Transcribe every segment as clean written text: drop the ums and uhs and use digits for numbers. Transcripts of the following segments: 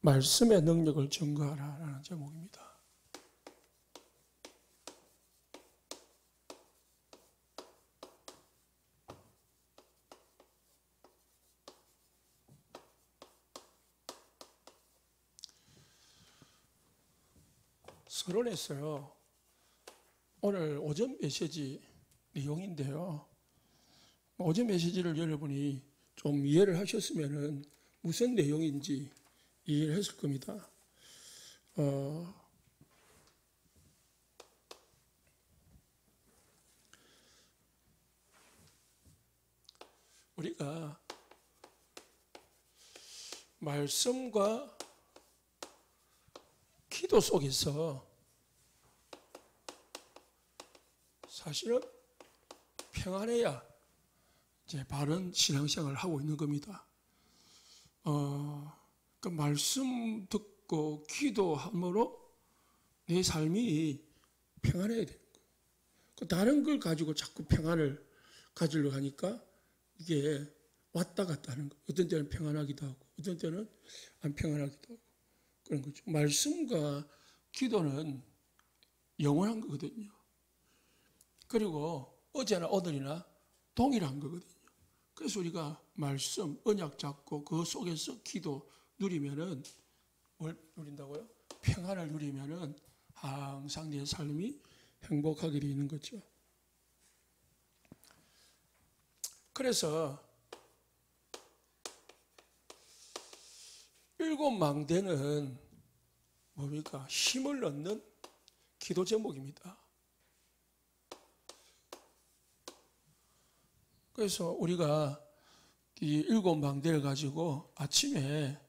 말씀의 능력을 증거하라라는 제목입니다. 서론에서요, 오늘 오전 메시지 내용인데요. 오전 메시지를 여러분이 좀 이해를 하셨으면은 무슨 내용인지 이해를 했을 겁니다. 우리가 말씀과 기도 속에서 사실은 평안해야 이제 바른 신앙생활을 하고 있는 겁니다. 그 말씀 듣고 기도함으로 내 삶이 평안해야 되는 거예요. 그 다른 걸 가지고 자꾸 평안을 가지려고 하니까 이게 왔다 갔다 하는 거예요. 어떤 때는 평안하기도 하고, 어떤 때는 안 평안하기도 하고, 그런 거죠. 말씀과 기도는 영원한 거거든요. 그리고 어제나 오늘이나 동일한 거거든요. 그래서 우리가 말씀, 언약 잡고 그 속에서 기도 누리면은 뭘 누린다고요? 평안을 누리면은 항상 내 삶이 행복하게 되는 거죠. 그래서 일곱 망대는 뭡니까? 힘을 얻는 기도 제목입니다. 그래서 우리가 이 일곱 망대를 가지고 아침에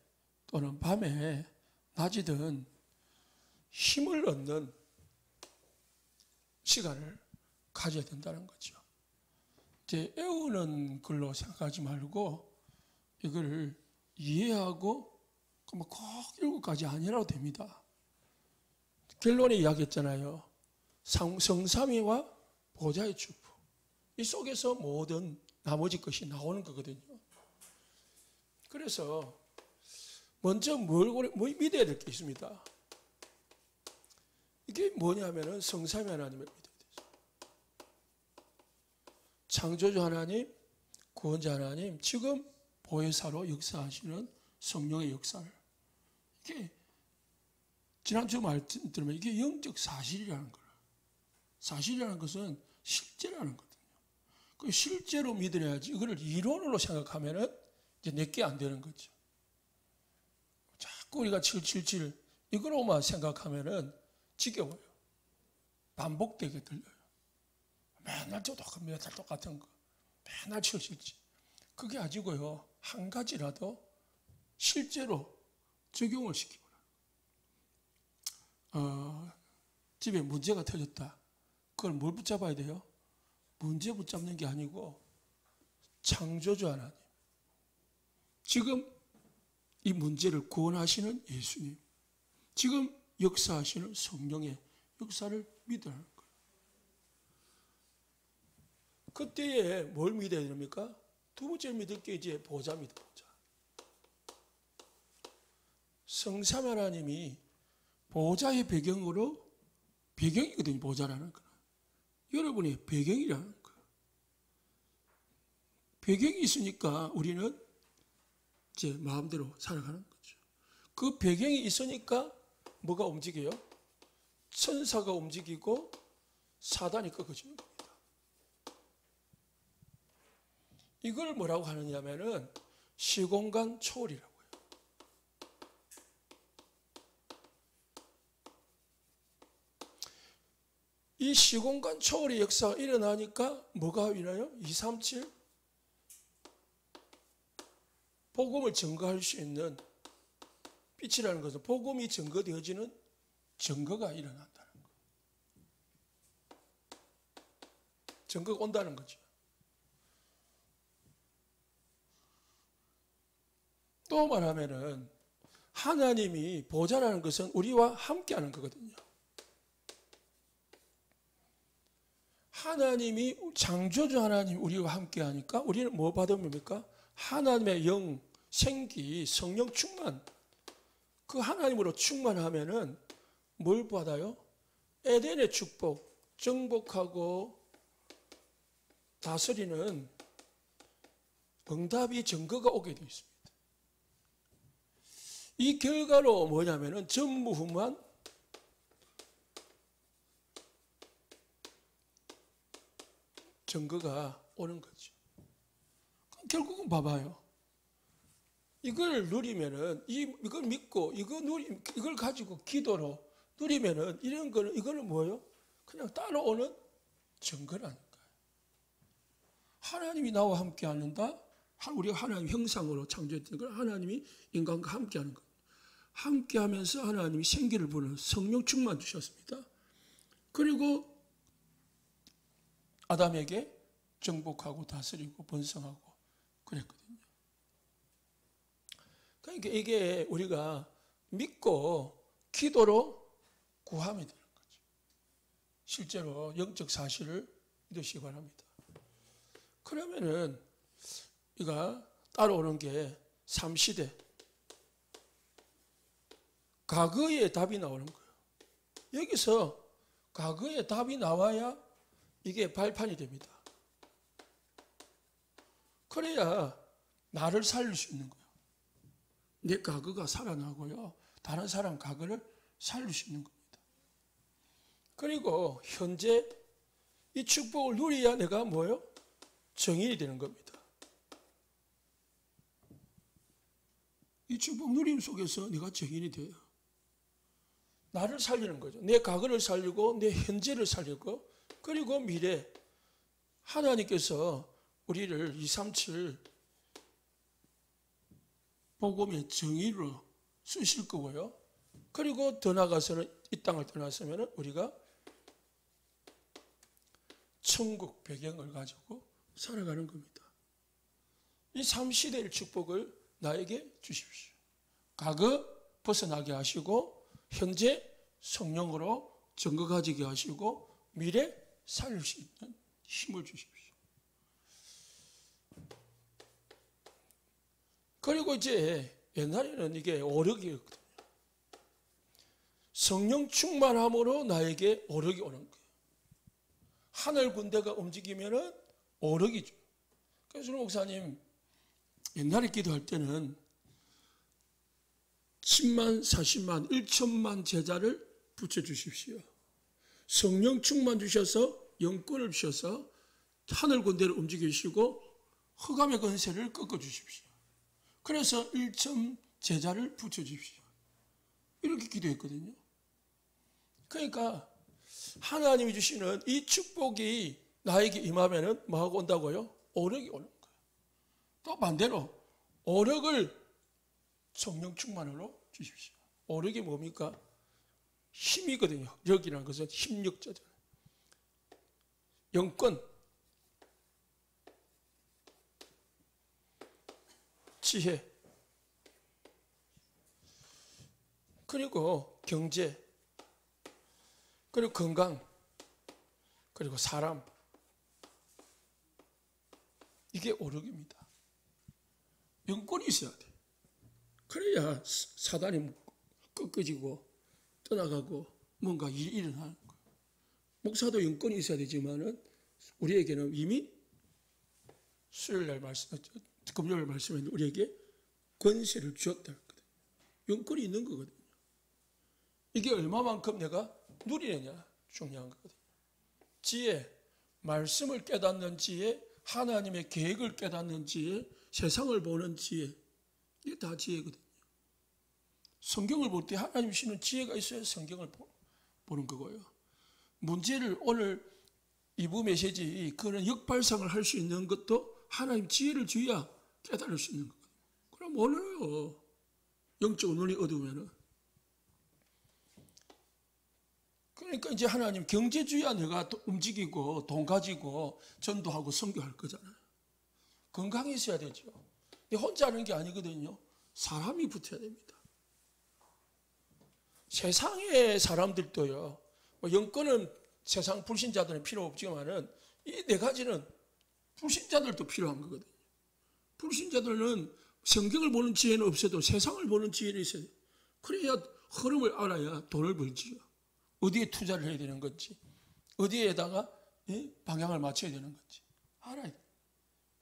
또는 밤에 낮이든 힘을 얻는 시간을 가져야 된다는 거죠. 이제 애우는 글로 생각하지 말고 이걸 이해하고 꼭 일곱 가지 아니라도 됩니다. 결론에 이야기했잖아요. 성삼위와 보좌의 축복. 이 속에서 모든 나머지 것이 나오는 거거든요. 그래서 먼저 뭘 믿어야 될 게 있습니다. 이게 뭐냐면은 성삼위 하나님을 믿어야 되죠. 창조주 하나님, 구원자 하나님, 지금 보혜사로 역사하시는 성령의 역사를. 이게 지난주 말씀 들으면 이게 영적 사실이라는 거예요. 사실이라는 것은 실제라는 거거든요. 그 실제로 믿어야지 이거를 이론으로 생각하면은 이제 내게 안 되는 거죠. 자꾸 우리가 777 이거로만 생각하면은 지겨워요. 반복되게 들려요. 맨날 똑같은 거. 맨날 777. 그게 아니고요. 한 가지라도 실제로 적용을 시키고. 집에 문제가 터졌다. 그걸 뭘 붙잡아야 돼요? 문제 붙잡는 게 아니고 창조주 하나님. 지금 이 문제를 구원하시는 예수님. 지금 역사하시는 성령의 역사를 믿어야 하는 거예요. 그때에 뭘 믿어야 됩니까? 두 번째 믿을 게 이제 보좌입니다. 보좌. 성삼 하나님이 보좌의 배경으로 배경이거든요. 보좌라는 거는. 여러분이 배경이라는 거예요. 배경이 있으니까 우리는 이제 마음대로 살아가는 거죠. 그 배경이 있으니까 뭐가 움직여요? 천사가 움직이고 사단이 꺾어지는 겁니다. 이걸 뭐라고 하느냐면은 시공간 초월이라고 해요. 이 시공간 초월의 역사가 일어나니까 뭐가 일어나요? 237 복음을 증거할 수 있는 빛이라는 것은 복음이 증거되어지는 증거가 일어난다는 거예요. 증거가 온다는 거죠. 또 말하면은 하나님이 보좌라는 것은 우리와 함께하는 거거든요. 하나님이 창조주 하나님 우리와 함께하니까 우리는 뭐 받으면 됩니까? 하나님의 영, 생기, 성령 충만 그 하나님으로 충만하면은 뭘 받아요? 에덴의 축복, 정복하고 다스리는 응답이 증거가 오게 되어 있습니다. 이 결과로 뭐냐면은 전무후무한 증거가 오는 거죠. 결국은 봐봐요. 이걸 누리면은 이걸 믿고 이걸 가지고 기도로 누리면은 이거는 뭐예요? 그냥 따라오는 증거라니까요. 하나님이 나와 함께 하는다. 우리가 하나님 형상으로 창조했던 걸 하나님이 인간과 함께 하는 것. 함께 하면서 하나님이 생기를 부는 성령 충만 주셨습니다. 그리고 아담에게 정복하고 다스리고 번성하고 그랬거든요. 그러니까 이게 우리가 믿고 기도로 구하면 되는 거죠. 실제로 영적 사실을 믿으시기 바랍니다. 그러면은 이가 따라오는 게 3시대 과거의 답이 나오는 거예요. 여기서 과거의 답이 나와야 이게 발판이 됩니다. 그래야 나를 살릴 수 있는 거예요. 내 과거가 살아나고요. 다른 사람 과거를 살릴 수 있는 겁니다. 그리고 현재 이 축복을 누려야 내가 뭐예요? 정인이 되는 겁니다. 이 축복 누림 속에서 내가 정인이 돼요. 나를 살리는 거죠. 내 과거를 살리고 내 현재를 살리고 그리고 미래. 하나님께서 우리를 237 복음의 정의로 쓰실 거고요. 그리고 더 나아가서는 이 땅을 떠났으면 우리가 천국 배경을 가지고 살아가는 겁니다. 이 3시대의 축복을 나에게 주십시오. 과거 벗어나게 하시고 현재 성령으로 증거 가지게 하시고 미래 살릴 수 있는 힘을 주십시오. 그리고 이제 옛날에는 이게 오력이었거든요. 성령 충만함으로 나에게 오력이 오는 거예요. 하늘 군대가 움직이면은 오력이죠. 그래서 목사님 옛날에 기도할 때는 10만, 40만, 1천만 제자를 붙여주십시오. 성령 충만 주셔서 영권을 주셔서 하늘 군대를 움직이시고 흑암의 권세를 꺾어주십시오. 그래서 1천 제자를 붙여주십시오. 이렇게 기도했거든요. 그러니까 하나님이 주시는 이 축복이 나에게 임하면은 뭐하고 온다고요? 오력이 오는 거예요. 또 반대로 오력을 성령 충만으로 주십시오. 오력이 뭡니까? 힘이거든요. 력이라는 것은 힘력자잖아요. 영권, 지혜, 그리고 경제, 그리고 건강, 그리고 사람. 이게 오력입니다. 영권이 있어야 돼. 그래야 사단이 꺾어지고 떠나가고 뭔가 일이 일어나는 거예요. 목사도 영권이 있어야 되지만은 우리에게는 이미 수요일날 금요일 말씀에 우리에게 권세를 주었다 했거든요. 영권이 있는 거거든요. 이게 얼마만큼 내가 누리느냐 중요한 거거든요. 지혜, 말씀을 깨닫는 지혜, 하나님의 계획을 깨닫는 지혜, 세상을 보는 지혜, 이게 다 지혜거든요. 성경을 볼 때 하나님 주시는 지혜가 있어야 성경을 보는 거고요. 문제를 오늘 2부 메시지 그런 역발상을 할 수 있는 것도 하나님 지혜를 주어야 깨달을 수 있는 거거든요. 그럼 어려워요. 영적 눈이 어두우면은. 그러니까 이제 하나님 경제주의야 내가 움직이고 돈 가지고 전도하고 선교할 거잖아요. 건강이 있어야 되죠. 혼자 하는 게 아니거든요. 사람이 붙어야 됩니다. 세상의 사람들도요. 영권은 세상 불신자들은 필요 없지만은 이 네 가지는 불신자들도 필요한 거거든요. 불신자들은 성경을 보는 지혜는 없어도 세상을 보는 지혜는 있어야 돼요. 그래야 흐름을 알아야 돈을 벌지요. 어디에 투자를 해야 되는 건지, 어디에다가 방향을 맞춰야 되는 건지 알아야 돼요.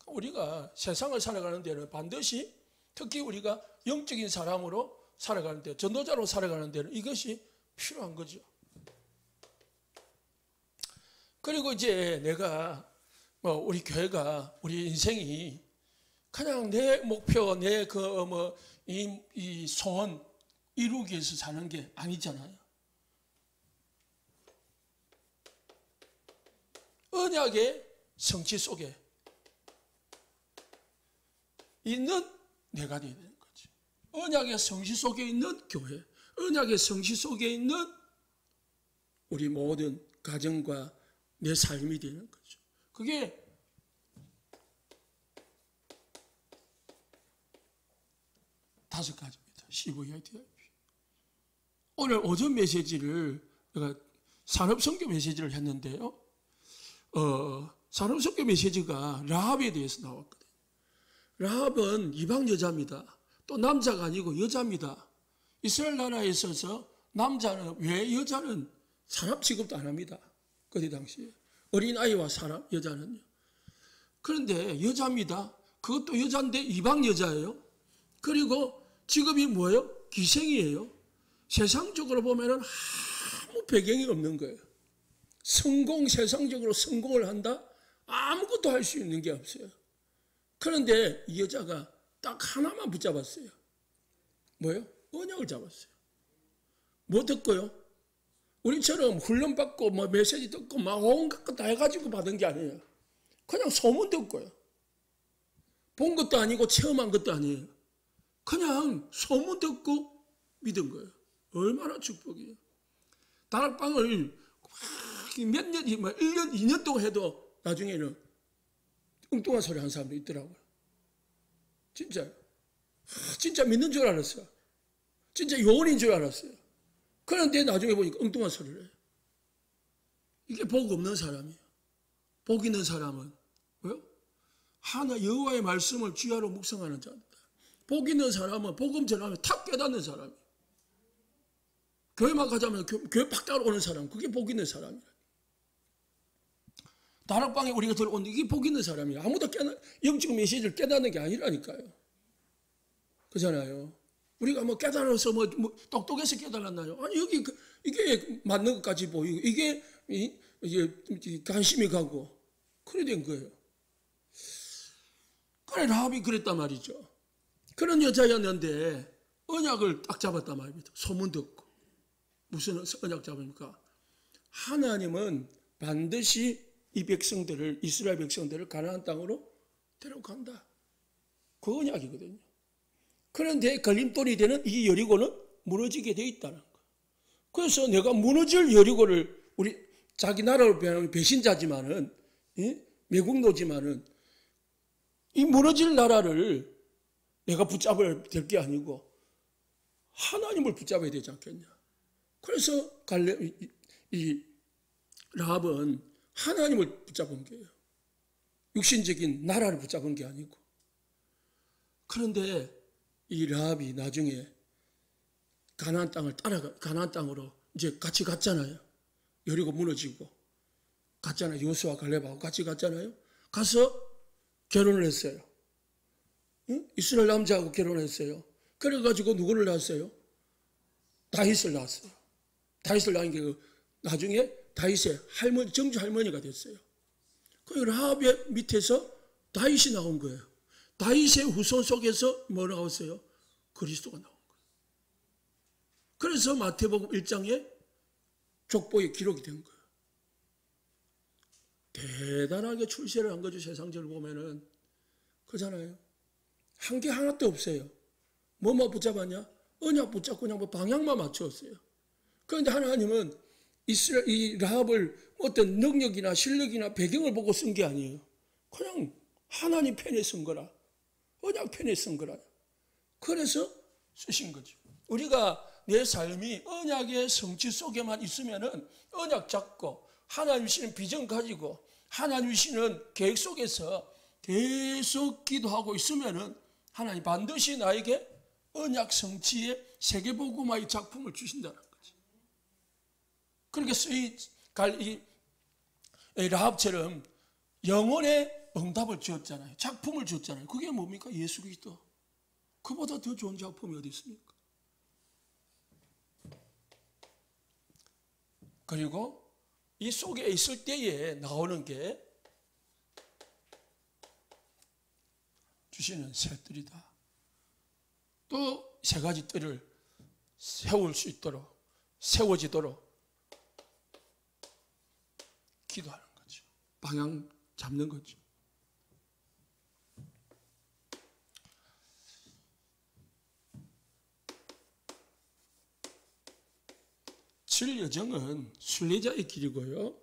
우리가 세상을 살아가는 데는 반드시, 특히 우리가 영적인 사람으로 살아가는 데, 전도자로 살아가는 데는 이것이 필요한 거죠. 그리고 이제 내가 우리 교회가, 우리 인생이 그냥 내 목표, 내 이 소원 이루기 위해서 사는 게 아니잖아요. 언약의 성취 속에 있는 내가 되어야 되는 거죠. 언약의 성취 속에 있는 교회, 언약의 성취 속에 있는 우리 모든 가정과 내 삶이 되는 거죠. 그게 다섯 가지입니다. CVIDIP. 오늘 오전 메시지를 제가 산업선교 메시지를 했는데요. 산업선교 메시지가 라합에 대해서 나왔거든요. 라합은 이방 여자입니다. 또 남자가 아니고 여자입니다. 이스라엘 나라에 있어서 남자는, 왜 여자는 사람 취급도 안 합니다. 그때 당시에 어린아이와 사람, 여자는요. 그런데 여자입니다. 그것도 여자인데 이방 여자예요. 그리고 직업이 뭐예요? 기생이에요. 세상적으로 보면은 아무 배경이 없는 거예요. 세상적으로 성공을 한다? 아무것도 할 수 있는 게 없어요. 그런데 이 여자가 딱 하나만 붙잡았어요. 뭐예요? 언약을 잡았어요. 뭐 듣고요? 우리처럼 훈련받고 메시지 듣고 온갖 거 다 해가지고 받은 게 아니에요. 그냥 소문 듣고요. 본 것도 아니고 체험한 것도 아니에요. 그냥 소문 듣고 믿은 거예요. 얼마나 축복이에요. 다락방을 몇 년, 1년, 2년 동안 해도 나중에는 엉뚱한 소리 하는 사람도 있더라고요. 진짜요. 진짜 믿는 줄 알았어요. 진짜 요원인 줄 알았어요. 그런데 나중에 보니까 엉뚱한 소리를 해요. 이게 복 없는 사람이에요. 복 있는 사람은 왜요? 하나 여호와의 말씀을 주야로 묵상하는 자입니다. 복 있는 사람은 복음 전하면 탁 깨닫는 사람이에요. 교회만 가자면 교회 팍 따라오는 사람, 그게 복 있는 사람이에요. 다락방에 우리가 들어오는데 이게 복 있는 사람이에요. 아무도 영적 메시지를 깨닫는 게 아니라니까요. 그잖아요. 우리가 깨달아서 똑똑해서 깨달았나요? 아니, 여기 이게 맞는 것까지 보이고, 이게 관심이 가고, 그래 된 거예요. 그래, 라합이 그랬단 말이죠. 그런 여자였는데, 언약을 딱 잡았단 말입니다. 소문 듣고. 무슨 언약 잡습니까? 하나님은 반드시 이 백성들을, 이스라엘 백성들을 가나안 땅으로 데려간다. 그 언약이거든요. 그런데 걸림돌이 되는 이 여리고는 무너지게 돼 있다는 거. 그래서 내가 무너질 여리고를, 우리 자기 나라로 변하는 배신자지만은, 매국노지만은, 이 무너질 나라를 내가 붙잡아야 될 게 아니고 하나님을 붙잡아야 되지 않겠냐. 그래서 이 라합은 하나님을 붙잡은 거예요. 육신적인 나라를 붙잡은 게 아니고. 그런데 이 라합이 나중에 가나안 땅으로 이제 같이 갔잖아요. 여리고 무너지고 갔잖아요. 여호수아 갈렙하고 같이 갔잖아요. 가서 결혼을 했어요. 응? 이스라엘 남자하고 결혼했어요. 그래가지고 누구를 낳았어요? 다윗을 낳았어요. 다윗을 낳은 게 나중에 다윗의 정주 할머니가 됐어요. 그 라합의 밑에서 다윗이 나온 거예요. 다윗의 후손 속에서 뭐 나왔어요? 그리스도가 나온 거예요. 그래서 마태복음 1장에 족보에 기록이 된 거예요. 대단하게 출세를 한 거죠. 세상적으로 보면은. 그잖아요. 한 게 하나도 없어요. 뭐만 붙잡았냐? 언약 붙잡고 그냥 방향만 맞추었어요. 그런데 하나님은 이 라합을 어떤 능력이나 실력이나 배경을 보고 쓴 게 아니에요. 그냥 하나님 편에 쓴 거라. 언약 편에 쓴 거라. 그래서 쓰신 거죠. 우리가 내 삶이 언약의 성취 속에만 있으면은 언약 잡고 하나님 주시는 비전 가지고 하나님 주시는 계획 속에서 계속 기도하고 있으면은 하나님 반드시 나에게 언약 성취의 세계복음화의 작품을 주신다는 거지. 그러니까 이 라합처럼 영혼의 응답을 주었잖아요. 작품을 주었잖아요. 그게 뭡니까? 예수 그리스도. 그보다 더 좋은 작품이 어디 있습니까? 그리고 이 속에 있을 때에 나오는 게 주시는 새 뜰이다. 또 세 가지 뜰을 세울 수 있도록, 세워지도록 기도하는 거죠. 방향 잡는 거죠. 칠 여정은 순례자의 길이고요.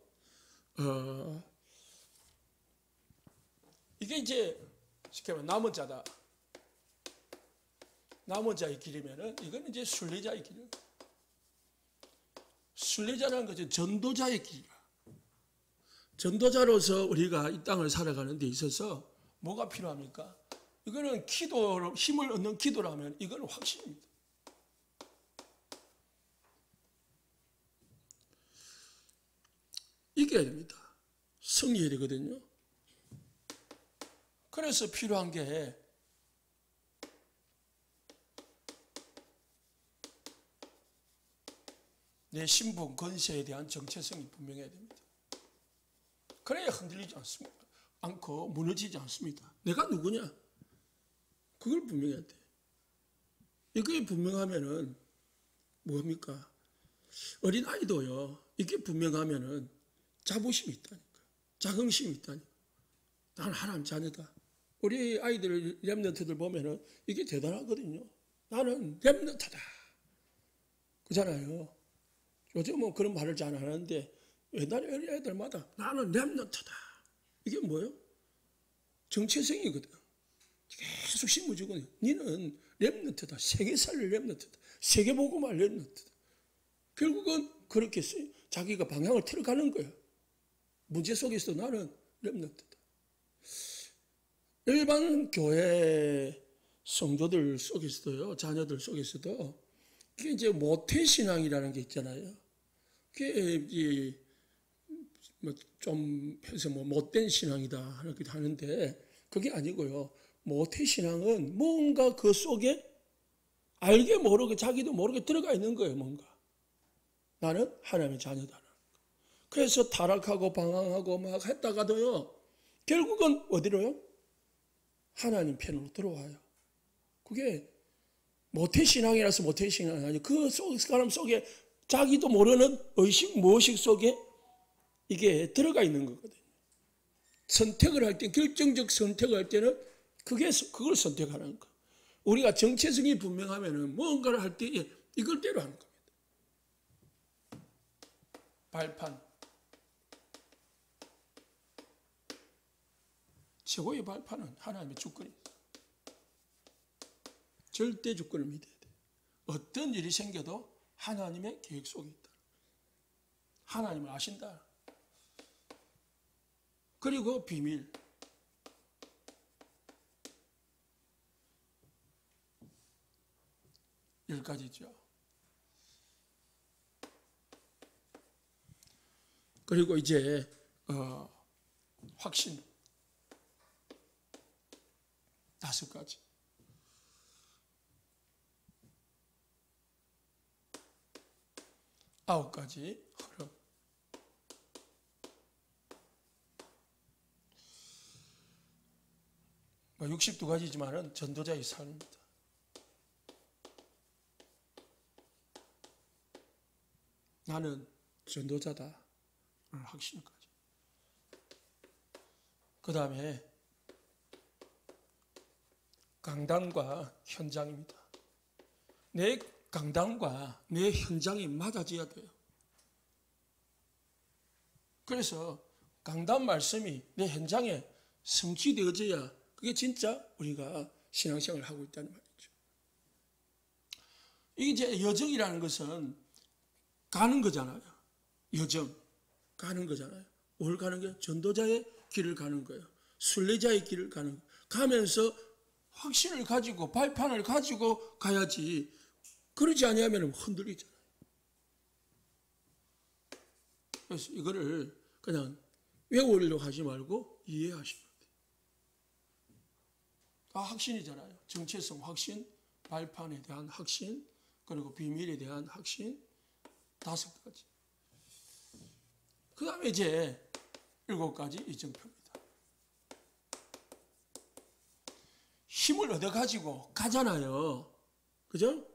이게 이제 쉽게 말하면 남은 자다. 남은 자의 길이면은 이건 이제 순례자의 길이에요. 순례자라는 것은 전도자의 길이라. 전도자로서 우리가 이 땅을 살아가는 데 있어서 뭐가 필요합니까? 이거는 기도로 힘을 얻는 기도라면 이거는 확신입니다. 이겨야 됩니다. 승리해야 되거든요. 그래서 필요한 게 내 신분, 권세에 대한 정체성이 분명해야 됩니다. 그래야 흔들리지 않고 무너지지 않습니다. 내가 누구냐? 그걸 분명해야 돼. 이게 분명하면은 뭡니까? 어린아이도요. 이게 분명하면은 자부심이 있다니까. 자긍심이 있다니까. 나는 하나님 자녀다. 우리 아이들, 렘넌트들 보면은 이게 대단하거든요. 나는 렘넌트다. 그잖아요. 요즘은 그런 말을 잘 안 하는데 옛날에 애들마다 나는 렘넌트다. 이게 뭐예요? 정체성이거든. 계속 심어주거든요. 니는 렘넌트다. 세계 살릴 렘넌트다. 세계 복음할 렘넌트다. 결국은 그렇게 자기가 방향을 틀어가는 거예요. 문제 속에서 나는 렘넌트다. 일반 교회 성도들 속에서도요, 자녀들 속에서도 이게 이제 모태신앙이라는 게 있잖아요. 그게 좀 해서 못된 신앙이다 이렇게 하는데 그게 아니고요. 모태신앙은 뭔가 그 속에 알게 모르게 자기도 모르게 들어가 있는 거예요. 뭔가 나는 하나님의 자녀다. 그래서 타락하고 방황하고 막 했다가도요. 결국은 어디로요? 하나님 편으로 들어와요. 그게 모태신앙이라서 모태신앙이 아니고 그 사람 속에 자기도 모르는 의식, 무의식 속에 이게 들어가 있는 거거든요. 선택을 할 때, 결정적 선택을 할 때는 그걸 선택하는 거. 우리가 정체성이 분명하면은 뭔가를 할 때 이걸 대로 하는 겁니다. 발판. 최고의 발판은 하나님의 주권입니다. 절대 주권을 믿어야 돼. 어떤 일이 생겨도 하나님의 계획 속에 있다. 하나님을 아신다. 그리고 비밀. 열 가지죠. 그리고 이제 확신. 5가지. 아홉 가지 흐름. 뭐 62가지지만은 전도자의 삶입니다. 나는 전도자다. 확신까지. 그 다음에 강단과 현장입니다. 내 강단과 내 현장이 맞아져야 돼요. 그래서 강단 말씀이 내 현장에 성취되어져야 그게 진짜 우리가 신앙생활을 하고 있다는 말이죠. 이제 여정이라는 것은 가는 거잖아요. 여정, 가는 거잖아요. 뭘 가는 거예요? 전도자의 길을 가는 거예요. 순례자의 길을 가는 거예요. 가면서 확신을 가지고 발판을 가지고 가야지. 그러지 아니하면 흔들리잖아요. 그래서 이거를 그냥 외우려고 하지 말고 이해하시면 돼요. 다 확신이잖아요. 정체성 확신, 발판에 대한 확신, 그리고 비밀에 대한 확신, 5가지. 그 다음에 이제 7가지 이정표입니다. 힘을 얻어가지고 가잖아요. 그죠?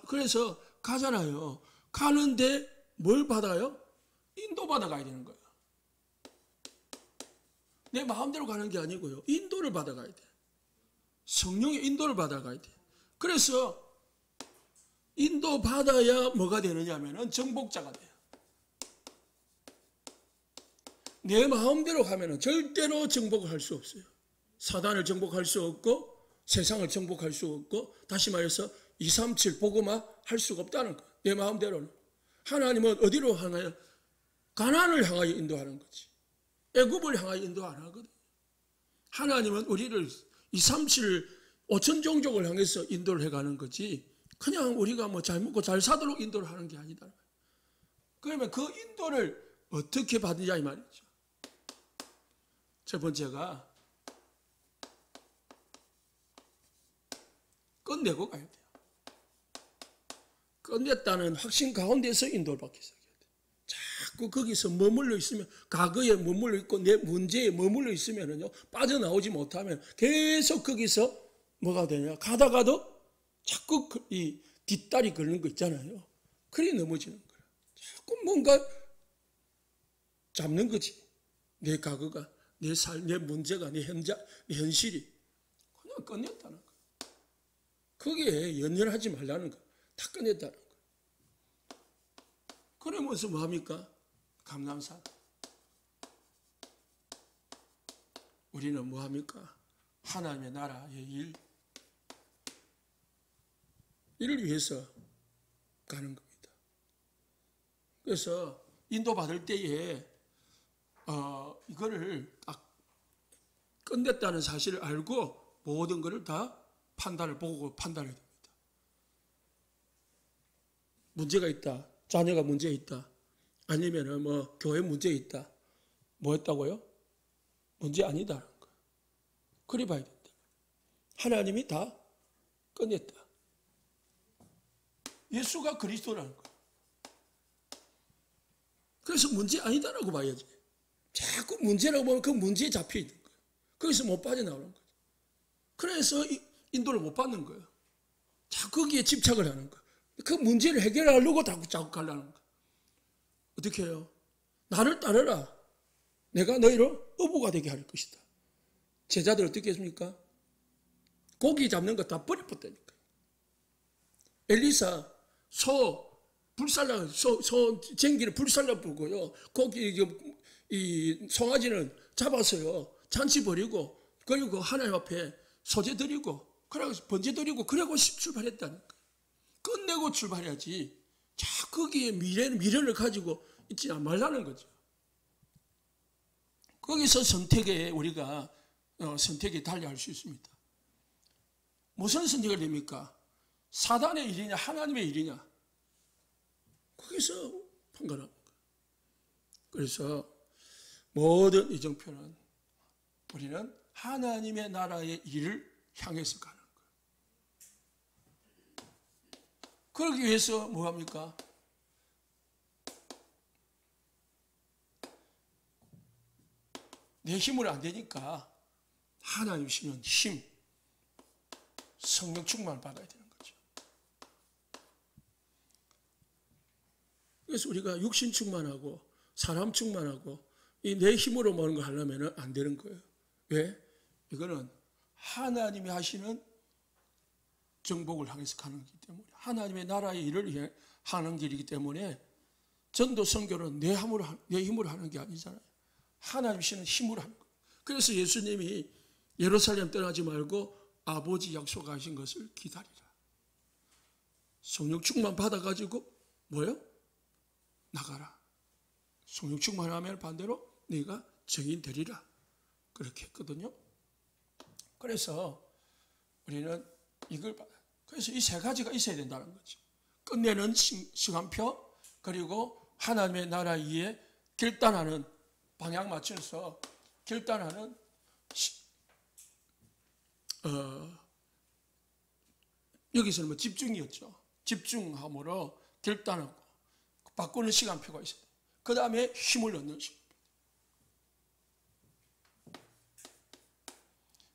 그래서 가잖아요. 가는데 뭘 받아요? 인도받아 가야 되는 거예요. 내 마음대로 가는 게 아니고요. 인도를 받아가야 돼. 성령의 인도를 받아가야 돼. 그래서 인도받아야 뭐가 되느냐면은 정복자가 돼요. 내 마음대로 가면은 절대로 정복을 할 수 없어요. 사단을 정복할 수 없고 세상을 정복할 수 없고 다시 말해서 237 복음화 할 수가 없다는 거예요. 내 마음대로는. 하나님은 어디로 향하여? 가나안을 향하여 인도하는 거지. 애굽을 향하여 인도 안 하거든. 하나님은 우리를 237 5천 종족을 향해서 인도를 해가는 거지 그냥 우리가 뭐 잘 먹고 잘 사도록 인도를 하는 게 아니다. 그러면 그 인도를 어떻게 받느냐 이 말이죠. 첫 번째가 끝내고 가야 돼요. 끝냈다는 확신 가운데서 인도를 받기 시작해야 돼요. 자꾸 거기서 머물러 있으면 과거에 머물러 있고 내 문제에 머물러 있으면요 빠져나오지 못하면 계속 거기서 뭐가 되냐 가다가도 자꾸 이 뒷다리 걸는 거 있잖아요. 그래 넘어지는 거예요. 자꾸 뭔가 잡는 거지. 내 과거가 내 삶, 내 문제가 내 현실이 그냥 끝냈다는 거예요. 거기에 연연하지 말라는 거예요. 다 끝냈다는 거예요. 그러면서 뭐합니까? 감남산. 우리는 뭐합니까? 하나님의 나라의 일을 위해서 가는 겁니다. 그래서 인도받을 때에 이거를 딱 끝냈다는 사실을 알고 모든 것을 다 보고 판단해야 됩니다. 문제가 있다. 자녀가 문제 있다. 아니면은 뭐 교회 문제 있다. 뭐 했다고요? 문제 아니다. 그리 봐야 된다. 하나님이 다 끝냈다. 예수가 그리스도라는 거예요. 그래서 문제 아니다라고 봐야지. 자꾸 문제라고 보면 그 문제에 잡혀 있는 거예요. 거기서 못 빠져나오는 거죠. 그래서 인도를 못 받는 거예요. 자꾸 거기에 집착을 하는 거예요. 그 문제를 해결하려고 자꾸 가려는 거예요. 어떻게 해요? 나를 따르라. 내가 너희를 어부가 되게 할 것이다. 제자들 어떻게 했습니까? 고기 잡는 거 다 버려버렸다니까. 엘리사 소 쟁기를 불살라 보고요. 고기 이 송아지는 잡아서요. 잔치 버리고 그리고 하나님 앞에 소재 드리고 그리고 번제 드리고 그러고 출발했다니까. 끝내고 출발해야지. 자 거기에 미련을 가지고 있지 말라는 거죠. 거기서 선택에 우리가 선택에 달려할 수 있습니다. 무슨 선택을 됩니까? 사단의 일이냐 하나님의 일이냐 거기서 판단하는 거예요. 그래서 모든 이정표는 우리는 하나님의 나라의 일을 향해서 가는 거예요. 그러기 위해서 뭐합니까? 내 힘으로 안 되니까 하나님 주시는 힘, 성령 충만을 받아야 되는 거죠. 그래서 우리가 육신 충만하고 사람 충만하고 이 내 힘으로 모는 거 하려면 안 되는 거예요. 왜? 이거는 하나님이 하시는 정복을 향해서 가는 거기 때문에 하나님의 나라의 일을 위해 하는 길이기 때문에 전도 선교는 내 힘으로 하는 게 아니잖아요. 하나님이시는 힘으로 하는 거예요. 그래서 예수님이 예루살렘 떠나지 말고 아버지 약속하신 것을 기다리라. 성령 충만 받아가지고 뭐예요? 나가라. 성령 충만하면 반대로 네가 증인 되리라. 그렇게 했거든요. 그래서 우리는 이걸 받아요. 그래서 이 세 가지가 있어야 된다는 거죠. 끝내는 시간표, 그리고 하나님의 나라 위에 결단하는, 방향 맞춰서 결단하는 여기서는 뭐 집중이었죠. 집중함으로 결단하고 바꾸는 시간표가 있어요. 그 다음에 힘을 얻는 시간표.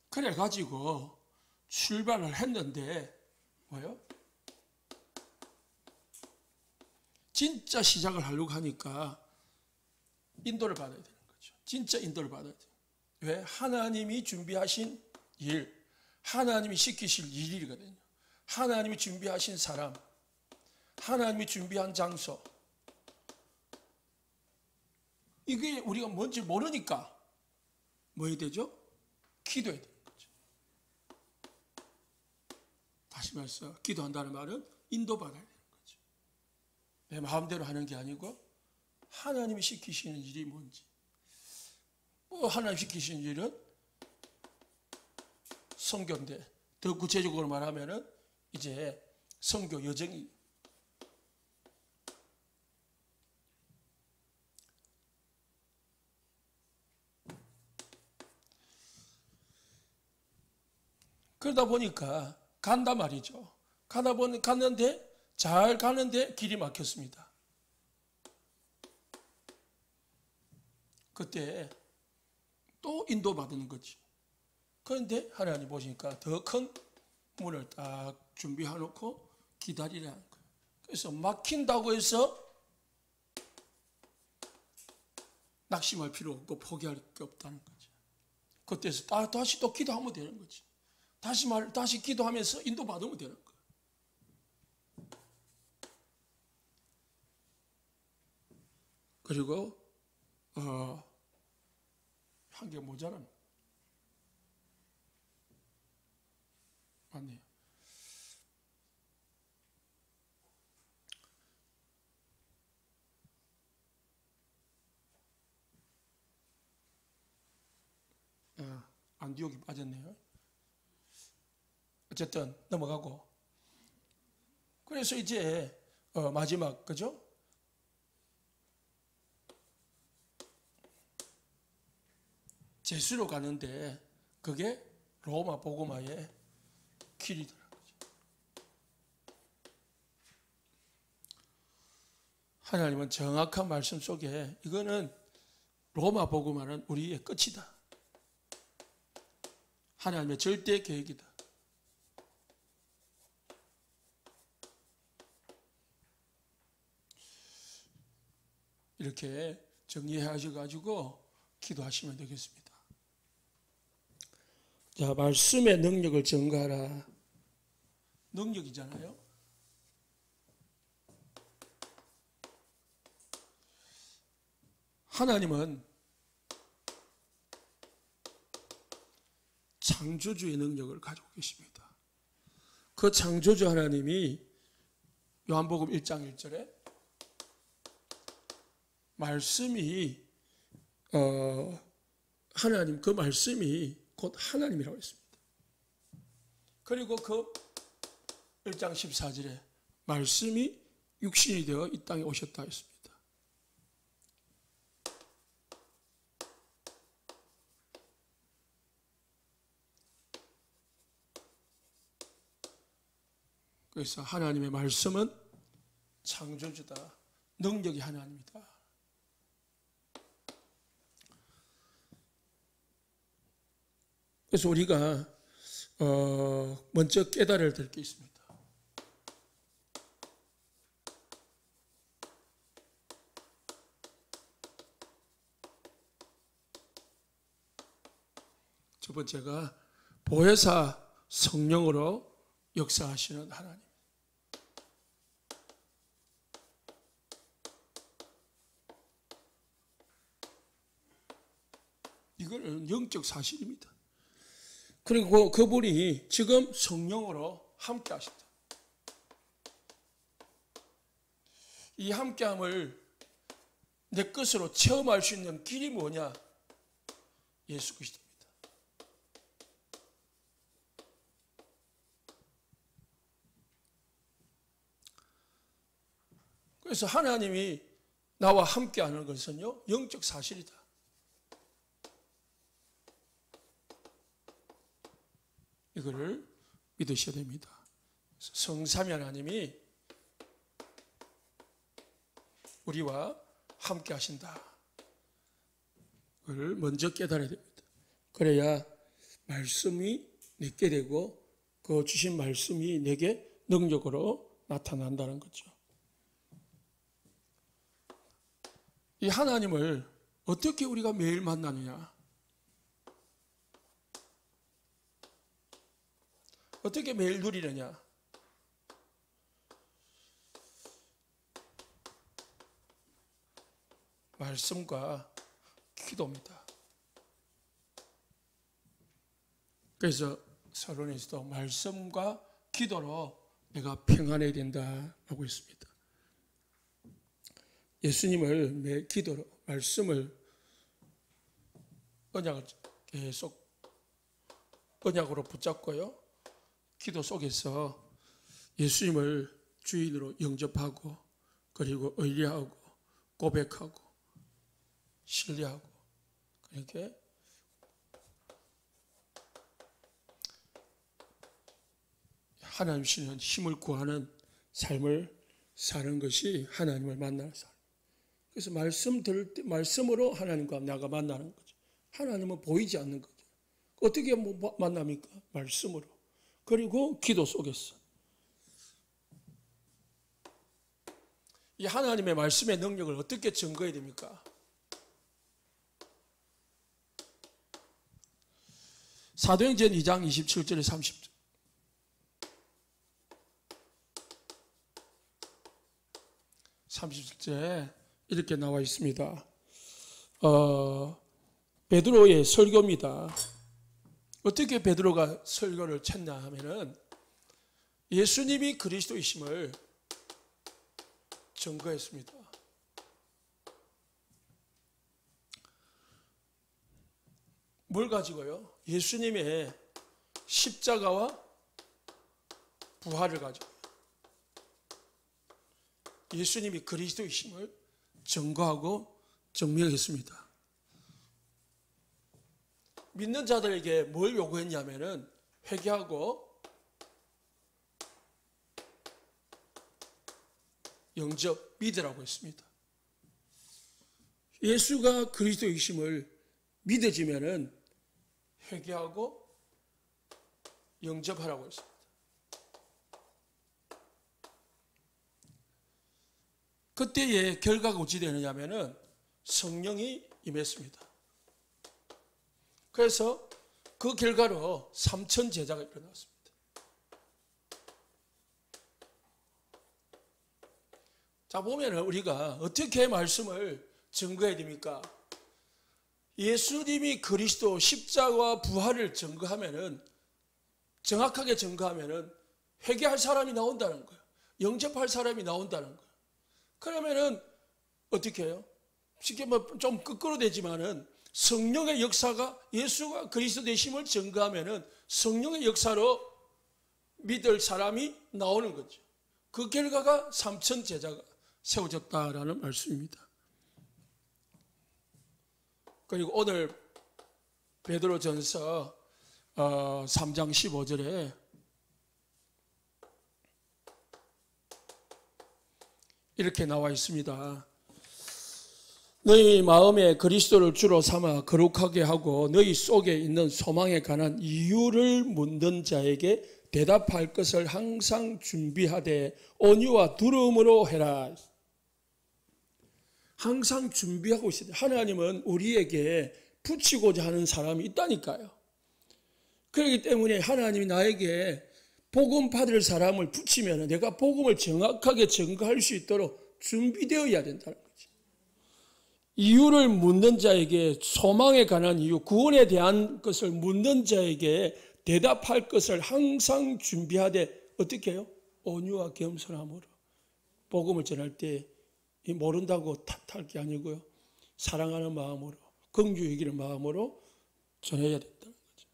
그래가지고 출발을 했는데 뭐요? 진짜 시작을 하려고 하니까 인도를 받아야 되는 거죠. 진짜 인도를 받아야 돼요. 왜? 하나님이 준비하신 일, 하나님이 시키실 일이거든요. 하나님이 준비하신 사람, 하나님이 준비한 장소. 이게 우리가 뭔지 모르니까 뭐 해야 되죠? 기도해야 되는 거죠. 다시 말해서 기도한다는 말은 인도받아야 되는 거죠. 내 마음대로 하는 게 아니고 하나님이 시키시는 일이 뭔지. 하나님 시키시는 일은 선교인데, 더 구체적으로 말하면은 이제 선교 여정이. 그러다 보니까 간단 말이죠. 갔는데 잘 가는데 길이 막혔습니다. 그때 또 인도받는 거지. 그런데 하나님 보시니까 더 큰 문을 딱 준비해 놓고 기다리라는 거예요. 그래서 막힌다고 해서 낙심할 필요 없고 포기할 게 없다는 거죠. 그때서 다시 또 기도하면 되는 거지. 다시 기도하면서 인도받으면 되는 거예요. 그리고 한 개 모자란. 맞네요. 안디옥이 빠졌네요. 어쨌든 넘어가고. 그래서 이제 마지막, 그죠? 제수로 가는데 그게 로마 복음화의 길이더라고요. 하나님은 정확한 말씀 속에 이거는 로마 복음화는 우리의 끝이다. 하나님의 절대 계획이다. 이렇게 정리하셔가지고 기도하시면 되겠습니다. 자, 말씀의 능력을 증가하라. 능력이잖아요. 하나님은 창조주의 능력을 가지고 계십니다. 그 창조주 하나님이 요한복음 1장 1절에 말씀이 하나님, 그 말씀이 곧 하나님이라고 했습니다. 그리고 그 1장 14절에 말씀이 육신이 되어 이 땅에 오셨다 했습니다. 그래서 하나님의 말씀은 창조주다. 능력이 하나님이다. 그래서 우리가 먼저 깨달아야 될 게 있습니다. 첫 번째가 보혜사 성령으로 역사하시는 하나님. 이거는 영적 사실입니다. 그리고 그분이 지금 성령으로 함께 하신다. 이 함께함을 내 것으로 체험할 수 있는 길이 뭐냐? 예수 그리스도입니다. 그래서 하나님이 나와 함께하는 것은요, 영적 사실이다. 이거를 믿으셔야 됩니다. 성삼위 하나님이 우리와 함께 하신다. 그걸 먼저 깨달아야 됩니다. 그래야 말씀이 내게 되고 그 주신 말씀이 내게 능력으로 나타난다는 거죠. 이 하나님을 어떻게 우리가 매일 만나느냐? 어떻게 매일 누리느냐? 말씀과 기도입니다. 그래서 서론에서도 말씀과 기도로 내가 평안해야 된다 하고 있습니다. 예수님을 매 기도로, 말씀을, 언약을 계속 언약으로 붙잡고요, 기도 속에서 예수님을 주인으로 영접하고, 그리고 의뢰하고, 고백하고, 신뢰하고, 그렇게 하나님 주시는 힘을 구하는 삶을 사는 것이 하나님을 만나는 삶. 그래서 말씀 들을 때 말씀으로 하나님과 나가 만나는 거죠. 하나님은 보이지 않는 거죠. 어떻게 만납니까? 말씀으로. 그리고 기도 속에서. 이 하나님의 말씀의 능력을 어떻게 증거해야 됩니까? 사도행전 2장 27절에 30절. 30절에 이렇게 나와 있습니다. 베드로의 설교입니다. 어떻게 베드로가 설교를 쳤냐 하면은 예수님이 그리스도이심을 증거했습니다. 뭘 가지고요? 예수님의 십자가와 부활을 가지고 예수님이 그리스도이심을 증거하고 증명했습니다. 믿는 자들에게 뭘 요구했냐면은 회개하고 영접 믿으라고 했습니다. 예수가 그리스도이심을 믿어지면은 회개하고 영접하라고 했습니다. 그때의 결과가 어찌 되느냐면은 성령이 임했습니다. 그래서 그 결과로 3,000 제자가 일어났습니다. 자, 보면은 우리가 어떻게 말씀을 증거해야 됩니까? 예수님이 그리스도 십자가와 부활을 증거하면은, 정확하게 증거하면은 회개할 사람이 나온다는 거예요. 영접할 사람이 나온다는 거예요. 그러면은 어떻게 해요? 쉽게 좀 거꾸로 되지만은 성령의 역사가, 예수가 그리스도 되심을 증거하면은 성령의 역사로 믿을 사람이 나오는 거죠. 그 결과가 3,000 제자가 세워졌다라는 말씀입니다. 그리고 오늘 베드로전서 3장 15절에 이렇게 나와 있습니다. 너희 마음에 그리스도를 주로 삼아 거룩하게 하고 너희 속에 있는 소망에 관한 이유를 묻는 자에게 대답할 것을 항상 준비하되 온유와 두려움으로 해라. 항상 준비하고 있어야 돼요. 하나님은 우리에게 붙이고자 하는 사람이 있다니까요. 그렇기 때문에 하나님이 나에게 복음 받을 사람을 붙이면 내가 복음을 정확하게 증거할 수 있도록 준비되어야 된다는 거지. 이유를 묻는 자에게, 소망에 관한 이유, 구원에 대한 것을 묻는 자에게 대답할 것을 항상 준비하되 어떻게 해요? 온유와 겸손함으로. 복음을 전할 때 모른다고 탓할 게 아니고요, 사랑하는 마음으로, 긍휼히 여기는 마음으로 전해야 된다는 거죠.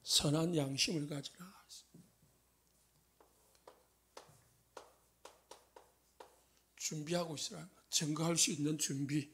선한 양심을 가지라. 준비하고 있으라는 거. 증거할 수 있는 준비.